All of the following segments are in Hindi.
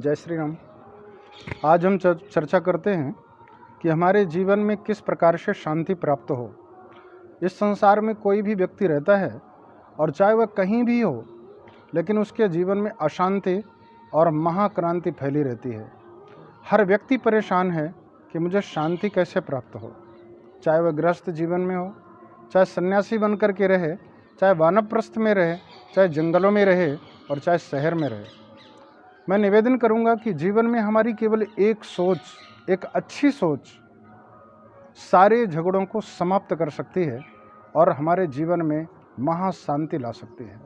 जय श्री राम। आज हम चर्चा करते हैं कि हमारे जीवन में किस प्रकार से शांति प्राप्त हो। इस संसार में कोई भी व्यक्ति रहता है और चाहे वह कहीं भी हो, लेकिन उसके जीवन में अशांति और महाक्रांति फैली रहती है। हर व्यक्ति परेशान है कि मुझे शांति कैसे प्राप्त हो, चाहे वह गृहस्थ जीवन में हो, चाहे सन्यासी बन कर के रहे, चाहे वानप्रस्थ में रहे, चाहे जंगलों में रहे और चाहे शहर में रहे। मैं निवेदन करूंगा कि जीवन में हमारी केवल एक सोच, एक अच्छी सोच सारे झगड़ों को समाप्त कर सकती है और हमारे जीवन में महाशांति ला सकती है।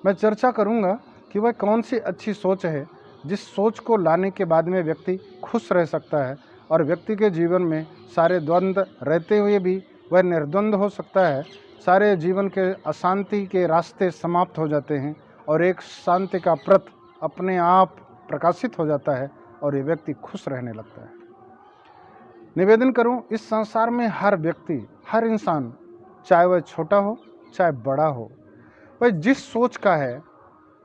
मैं चर्चा करूंगा कि वह कौन सी अच्छी सोच है जिस सोच को लाने के बाद में व्यक्ति खुश रह सकता है और व्यक्ति के जीवन में सारे द्वंद्व रहते हुए भी वह निर्द्वंद हो सकता है। सारे जीवन के अशांति के रास्ते समाप्त हो जाते हैं और एक शांति का प्रत अपने आप प्रकाशित हो जाता है और ये व्यक्ति खुश रहने लगता है। निवेदन करूं, इस संसार में हर व्यक्ति, हर इंसान, चाहे वह छोटा हो चाहे बड़ा हो, वह जिस सोच का है,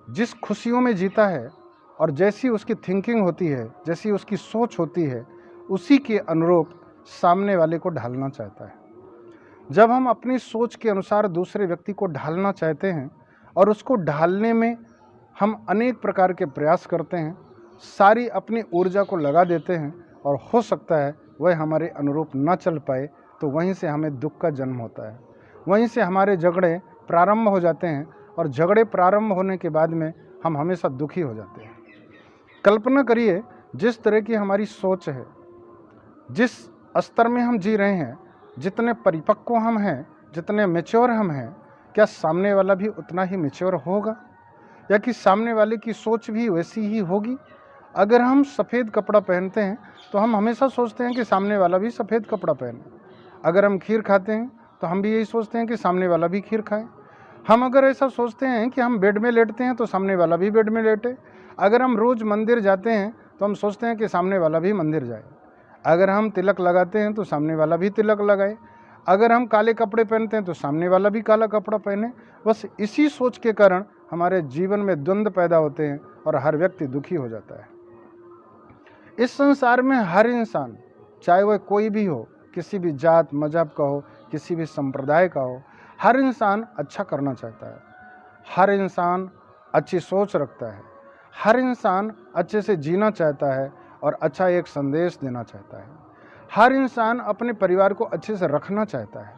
जिस खुशियों में जीता है और जैसी उसकी थिंकिंग होती है, जैसी उसकी सोच होती है, उसी के अनुरूप सामने वाले को ढालना चाहता है। जब हम अपनी सोच के अनुसार दूसरे व्यक्ति को ढालना चाहते हैं और उसको ढालने में हम अनेक प्रकार के प्रयास करते हैं, सारी अपनी ऊर्जा को लगा देते हैं और हो सकता है वह हमारे अनुरूप न चल पाए, तो वहीं से हमें दुख का जन्म होता है। वहीं से हमारे झगड़े प्रारंभ हो जाते हैं और झगड़े प्रारंभ होने के बाद में हम हमेशा दुखी हो जाते हैं। कल्पना करिए, जिस तरह की हमारी सोच है, जिस स्तर में हम जी रहे हैं, जितने परिपक्व हम हैं, जितने मैच्योर हम हैं, क्या सामने वाला भी उतना ही मैच्योर होगा या कि सामने वाले की सोच भी वैसी ही होगी? अगर हम सफ़ेद कपड़ा पहनते हैं तो हम हमेशा सोचते हैं कि सामने वाला भी सफ़ेद कपड़ा पहने। अगर हम खीर खाते हैं तो हम भी यही सोचते हैं कि सामने वाला भी खीर खाए। हम अगर ऐसा सोचते हैं कि हम बेड में लेटते हैं तो सामने वाला भी बेड में लेटे। अगर हम रोज़ मंदिर जाते हैं तो हम सोचते हैं कि सामने वाला भी मंदिर जाए। अगर हम तिलक लगाते हैं तो सामने वाला भी तिलक लगाए। अगर हम काले कपड़े पहनते हैं तो सामने वाला भी काला कपड़ा पहने। बस इसी सोच के कारण हमारे जीवन में द्वंद्व पैदा होते हैं और हर व्यक्ति दुखी हो जाता है। इस संसार में हर इंसान, चाहे वह कोई भी हो, किसी भी जात मजहब का हो, किसी भी संप्रदाय का हो, हर इंसान अच्छा करना चाहता है। हर इंसान अच्छी सोच रखता है। हर इंसान अच्छे से जीना चाहता है और अच्छा एक संदेश देना चाहता है। हर इंसान अपने परिवार को अच्छे से रखना चाहता है,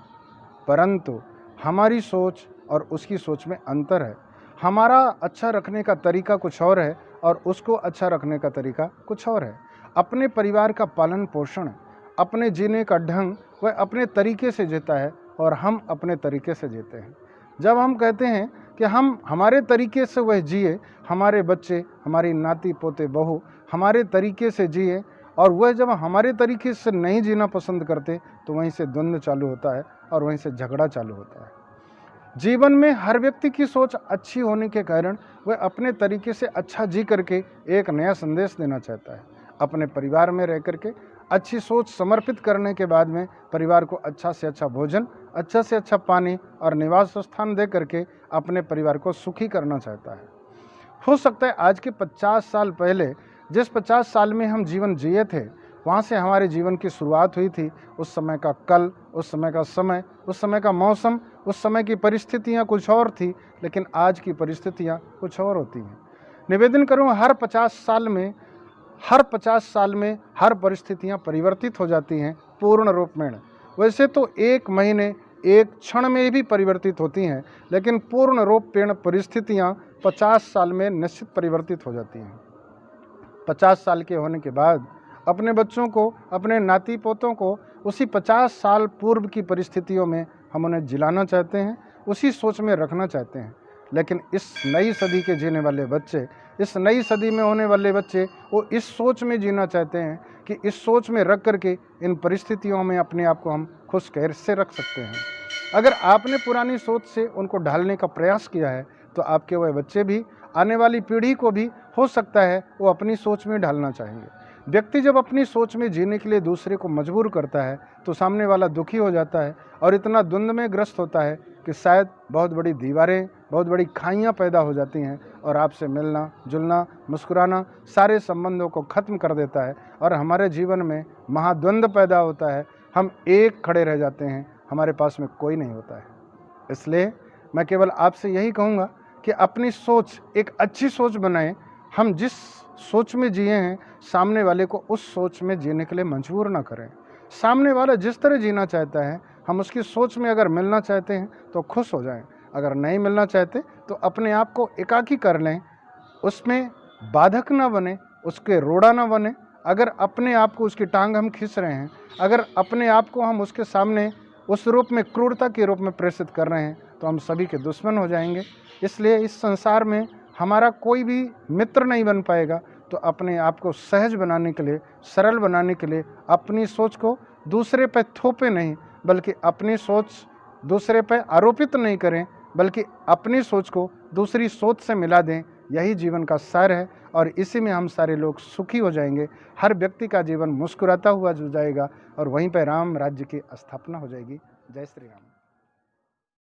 परंतु हमारी सोच और उसकी सोच में अंतर है। हमारा अच्छा रखने का तरीका कुछ और है और उसको अच्छा रखने का तरीका कुछ और है। अपने परिवार का पालन पोषण, अपने जीने का ढंग वह अपने तरीके से जीता है और हम अपने तरीके से जीते हैं। जब हम कहते हैं कि हम हमारे तरीके से वह जिए, हमारे बच्चे, हमारी नाती पोते बहू हमारे तरीके से जिए, और वह जब हमारे तरीके से नहीं जीना पसंद करते तो वहीं से द्वंद्व चालू होता है और वहीं से झगड़ा चालू होता है। जीवन में हर व्यक्ति की सोच अच्छी होने के कारण वह अपने तरीके से अच्छा जी करके एक नया संदेश देना चाहता है। अपने परिवार में रह करके अच्छी सोच समर्पित करने के बाद में परिवार को अच्छा से अच्छा भोजन, अच्छा से अच्छा पानी और निवास स्थान दे करके अपने परिवार को सुखी करना चाहता है। हो सकता है आज के 50 साल पहले, जिस 50 साल में हम जीवन जिए थे, वहाँ से हमारे जीवन की शुरुआत हुई थी। उस समय का कल, उस समय का समय, उस समय का मौसम, उस समय की परिस्थितियाँ कुछ और थी, लेकिन आज की परिस्थितियाँ कुछ और होती हैं। निवेदन करूँ, हर 50 साल में हर परिस्थितियाँ परिवर्तित हो जाती हैं पूर्ण रूप में। वैसे तो एक महीने, एक क्षण में भी परिवर्तित होती हैं, लेकिन पूर्ण रूप में परिस्थितियाँ 50 साल में निश्चित परिवर्तित हो जाती हैं। 50 साल के होने के बाद अपने बच्चों को, अपने नाती पोतों को उसी 50 साल पूर्व की परिस्थितियों में हम उन्हें जिलाना चाहते हैं, उसी सोच में रखना चाहते हैं। लेकिन इस नई सदी के जीने वाले बच्चे, इस नई सदी में होने वाले बच्चे, वो इस सोच में जीना चाहते हैं कि इस सोच में रख करके इन परिस्थितियों में अपने आप को हम खुश कैसे रख सकते हैं। अगर आपने पुरानी सोच से उनको ढालने का प्रयास किया है तो आपके वह बच्चे भी, आने वाली पीढ़ी को भी हो सकता है वो अपनी सोच में ढालना चाहेंगे। व्यक्ति जब अपनी सोच में जीने के लिए दूसरे को मजबूर करता है तो सामने वाला दुखी हो जाता है और इतना द्वंद्व में ग्रस्त होता है कि शायद बहुत बड़ी दीवारें, बहुत बड़ी खाइयाँ पैदा हो जाती हैं और आपसे मिलना जुलना, मुस्कुराना सारे संबंधों को ख़त्म कर देता है और हमारे जीवन में महाद्वंद्व पैदा होता है। हम एक खड़े रह जाते हैं, हमारे पास में कोई नहीं होता है। इसलिए मैं केवल आपसे यही कहूँगा कि अपनी सोच एक अच्छी सोच बनाएं। हम जिस सोच में जिए हैं, सामने वाले को उस सोच में जीने के लिए मजबूर ना करें। सामने वाला जिस तरह जीना चाहता है, हम उसकी सोच में अगर मिलना चाहते हैं तो खुश हो जाएं। अगर नहीं मिलना चाहते तो अपने आप को एकाकी कर लें, उसमें बाधक ना बने, उसके रोड़ा ना बने। अगर अपने आप को उसकी टांग हम खींच रहे हैं, अगर अपने आप को हम उसके सामने उस रूप में क्रूरता के रूप में प्रेषित कर रहे हैं, तो हम सभी के दुश्मन हो जाएंगे। इसलिए इस संसार में हमारा कोई भी मित्र नहीं बन पाएगा। तो अपने आप को सहज बनाने के लिए, सरल बनाने के लिए अपनी सोच को दूसरे पर थोपे नहीं, बल्कि अपनी सोच दूसरे पर आरोपित नहीं करें, बल्कि अपनी सोच को दूसरी सोच से मिला दें। यही जीवन का सार है और इसी में हम सारे लोग सुखी हो जाएंगे। हर व्यक्ति का जीवन मुस्कुराता हुआ जो जाएगा और वहीं पर राम राज्य की स्थापना हो जाएगी। जय श्री राम।